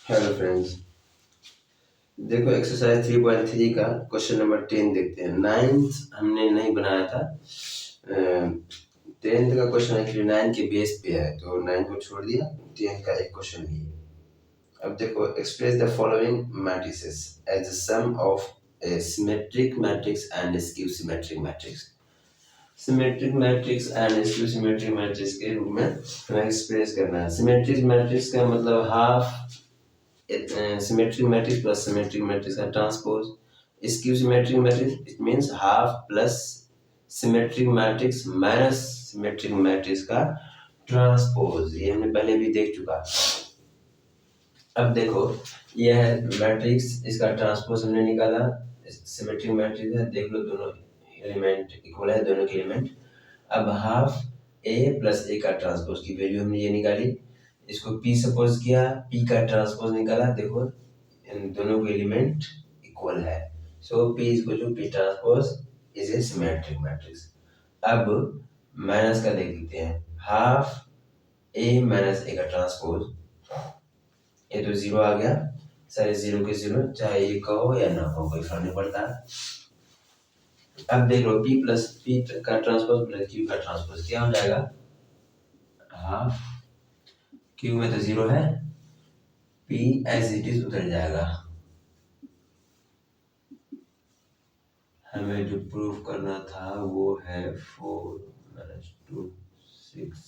Hello friends. देखो exercise 3.3 का question number 10 देखते हैं। नाइन्थ हमने नहीं बनाया था। 10th का क्वेश्चन एक्चुअली 9 के बेस पे है, तो 9 को छोड़ दिया, 10 का एक क्वेश्चन लिए। अब देखो, express the following matrices as the sum of a symmetric matrix and skew symmetric matrix. Symmetric matrix and skew symmetric matrix के रूप में हमें एक्सप्रेस करना है। सिमेट्रिक मैट्रिक्स का मतलब half symmetric matrix plus symmetric matrix का transpose. skew symmetric matrix it means half plus symmetric matrix minus symmetric matrix का ट्रांसपोज। ये हमने पहले भी देख चुका। अब देखो, यह मैट्रिक्स, इसका ट्रांसपोज हमने निकाला। सिमेट्रिक मैट्रिक्स है, देख लो दोनों एलिमेंट इक्वल है, दोनों के एलिमेंट। अब हाफ ए प्लस ए का ट्रांसपोज की वैल्यू हमने ये निकाली। इसको P सपोज किया, P का ट्रांसपोज निकाला। देखो इन दोनों के एलिमेंट इक्वल है, so P is equal to P transpose is a symmetric matrix. अब माइनस का देख लेते हैं, हाफ A माइनस A का ट्रांसपोज। ये तो जीरो आ गया, सारे जीरो के जीरो, चाहे ये कहो या ना हो कोई फर्क नहीं पड़ता। अब देख लो P प्लस P का ट्रांसपोज प्लस Q का ट्रांसपोज क्या हो जाएगा, हाफ Q में तो जीरो है, P एज इट इज उतर जाएगा। हमें जो प्रूफ करना था वो है 4 माइनस 2 6।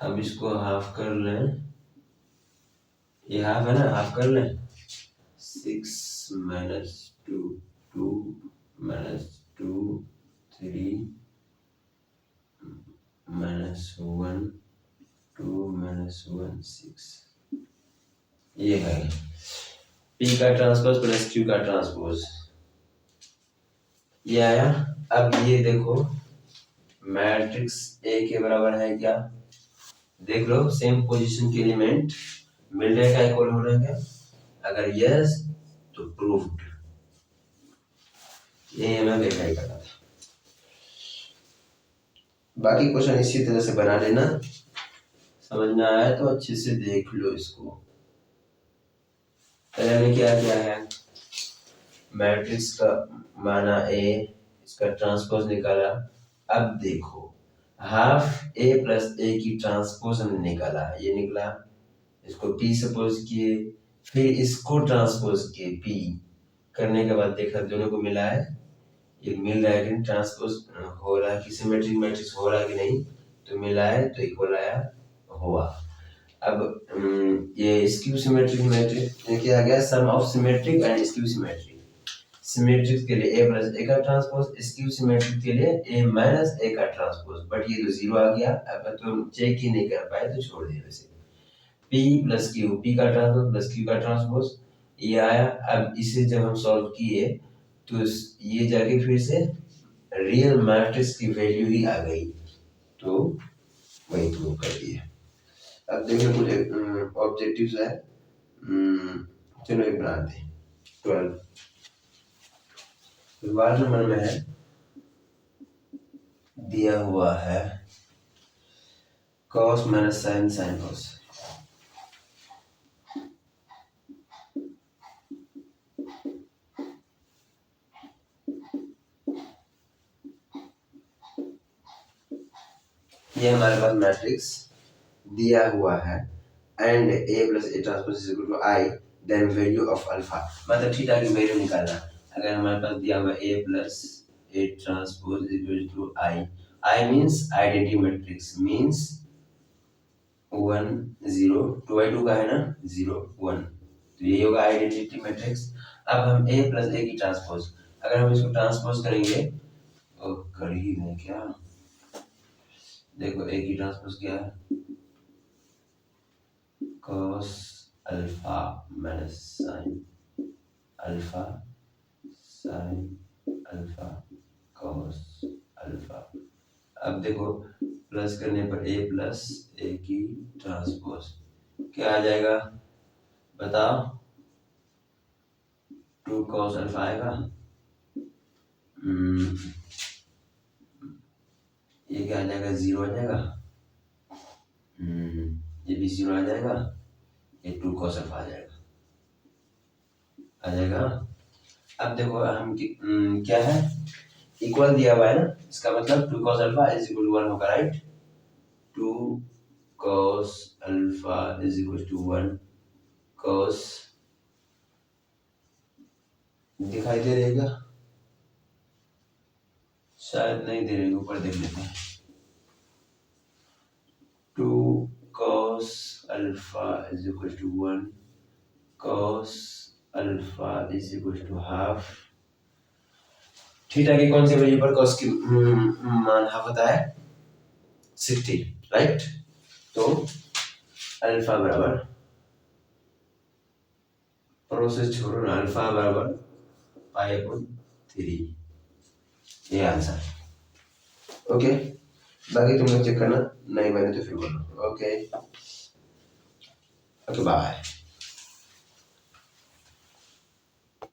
अब इसको हाफ कर लें, ये हाफ है ना, हाफ कर लें। 6 माइनस 2 2 माइनस 2 3 माइनस 1 2 माइनस 1 6। ये है P का ट्रांसपोज प्लस Q का ट्रांसपोज, ये आया। अब ये देखो मैट्रिक्स A के बराबर है क्या, देख लो सेम पोजीशन के एलिमेंट मिल रहे का इक्वल हो रहा है क्या, अगर यस तो प्रूव्ड। ये हमें वेरीफाई करना था। बाकी क्वेश्चन इसी तरह से बना लेना, समझ में आया तो अच्छे से देख लो इसको। पहले हमने क्या किया है, मैट्रिक्स का माना A, इसका ट्रांसपोज निकाला। अब देखो हाफ A प्लस A की ट्रांसपोज हमने निकाला, ये निकला। इसको P सपोज किए, फिर इसको ट्रांसपोज किए P करने के बाद देखा दोनों को मिला है, ये मिल रहा है कि ट्रांसपोज हो रहा है कि सिमेट्रिक मैट्रिक्स हो रहा है कि नहीं, तो मिला है तो इक्वल आया, हुआ। अब ये स्क्यू सिमेट्रिक मैट्रिक्स में क्या आ गया, sum of symmetric and skew symmetric. Symmetric के लिए A प्लस A का ट्रांसपोज, स्क्यू सिमेट्रिक के लिए A माइनस A का ट्रांसपोज, बट ये तो जीरो आ गया। अब तो चेक ही नहीं कर पाए तो छोड़ दिया वैसे। P प्लस Q, P का ट्रांसपोज प्लस Q का ट्रांसपोज, ये आया। अब इसे जब हम सॉल्व किए तो ये जाके फिर से रियल मैट्रिक्स की वैल्यू ही आ गई, तो वही प्रूव कर दिए। अब देखो कुछ ऑब्जेक्टिव्स है, चलो एक बनाते हैं। 12 वार्ड नंबर में है, दिया हुआ है cos minus sine sine cos। ये हमारे पास मैट्रिक्स दिया हुआ है and A plus A transpose is equal to I, then value of alpha, मतलब थीटा की वैल्यू निकालना। अगर हमारे पास दिया हुआ A plus A transpose is equal to I means identity matrix, means 1 0, 2 का है ना, 0 1, तो ये होगा आइडेंटिटी मैट्रिक्स। अब हम A प्लस A की ट्रांसपोज, अगर हम इसको ट्रांसपोज करेंगे तो कर ही दें क्या, देखो A की ट्रांसपोज क्या है, cos alpha minus sine alpha sine alpha cos alpha. अब देखो प्लस करने पर A प्लस A की ट्रांसपोज क्या आ जाएगा बताओ, 2 cos अल्फा आएगा। ये क्या आ जाएगा, जीरो आ जाएगा। ये भी जीरो आ जाएगा, ये 2 cos अल्फा आ जाएगा। अब देखो हम क्या है, इक्वल दिया हुआ है ना, इसका मतलब 2 cos alpha is equal to 1 होगा, right. 2 cos alpha is equal to 1 cos, दिखाई दे रहेगा, शायद नहीं दे रही, ऊपर देख लेते हैं। 2 cos alpha is equal to 1 cos alpha is equal to half. Theta की कौन सी वैल्यू पर cos की मान हाफ होता है, 60, राइट। तो अल्फा बराबर, प्रोसेस छोड़ो ना, अल्फा बराबर पाई/3, ये आंसर। ओके, बाकी तुम लोग चेक करना, नहीं बने तो फिर बोलो। Okay okay, bye.